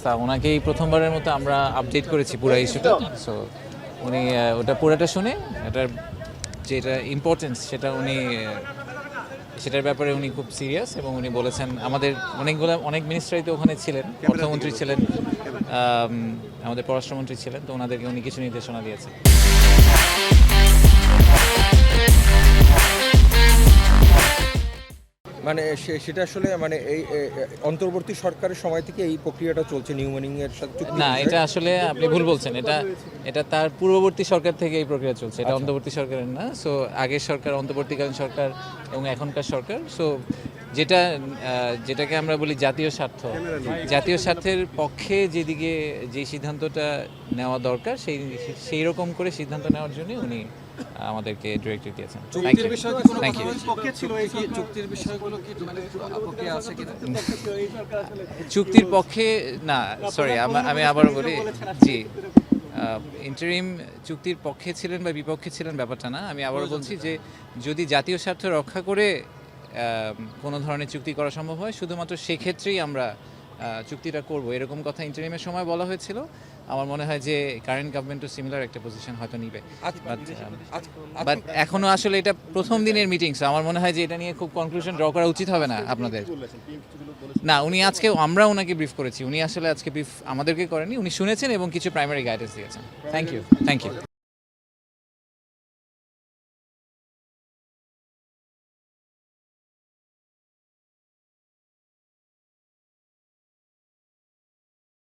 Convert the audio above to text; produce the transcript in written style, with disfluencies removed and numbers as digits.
অবস্থা, ওনাকেই প্রথমবারের মতো আমরা আপডেট করেছি পুরো ইস্যুটা। সো উনি ওটা পুরোটা শুনে এটার যেটা ইম্পর্টেন্স সেটা উনি সেটার ব্যাপারে উনি খুব সিরিয়াস, এবং উনি বলেছেন আমাদের অনেক মিনিস্ট্রাই তো ওখানে ছিলেন, অর্থমন্ত্রী ছিলেন, আমাদের পররাষ্ট্রমন্ত্রী ছিলেন, তো ওনাদেরকে উনি কিছু নির্দেশনা দিয়েছেন। মানে সেটা আসলে মানে এই অন্তর্বর্তী সরকারের সময় থেকে এই প্রক্রিয়াটা চলছে নিউমনিং এর সাথে চুক্তি না, এটা আসলে আপনি ভুল বলছেন। এটা তার পূর্ববর্তী সরকার থেকে এই প্রক্রিয়া চলছে, এটা অন্তর্বর্তী সরকারের না। সো আগের সরকার, অন্তর্বর্তীকালীন সরকার এবং এখনকার সরকার, সো যেটাকে আমরা বলি জাতীয় স্বার্থের পক্ষে যেদিকে যে সিদ্ধান্তটা নেওয়া দরকার সেই রকম করে সিদ্ধান্ত নেওয়ার জন্য উনি আমাদেরকে ডিরেক্টিভ দিয়েছেন। Thank you. চুক্তির পক্ষে না, সরি, আমি আবারও বলি, জি, ইন্টারিম চুক্তির পক্ষে ছিলেন বা বিপক্ষে ছিলেন ব্যাপারটা না। আমি আবারও বলছি যে যদি জাতীয় স্বার্থ রক্ষা করে কোনো ধরনের চুক্তি করা সম্ভব হয়, শুধুমাত্র সেক্ষেত্রেই আমরা চুক্তিটা করব, এরকম কথা ইন্টারিমের সময় বলা হয়েছিল। আমার মনে হয় যে কারেন্ট গভর্নমেন্টও সিমিলার একটা পজিশন হয়তো নিবে, বাট এখনো আসলে এটা প্রথম দিনের মিটিংস। আমার মনে হয় যে এটা নিয়ে খুব কনক্লুশন ড্র করা উচিত হবে না আপনাদের। না, উনি আজকে, আমরা ওনাকে ব্রিফ করেছি, উনি আসলে আজকে ব্রিফ আমাদেরকে করেনি, উনি শুনেছেন এবং কিছু প্রাইমারি গাইডেন্স দিয়েছেন। Thank you.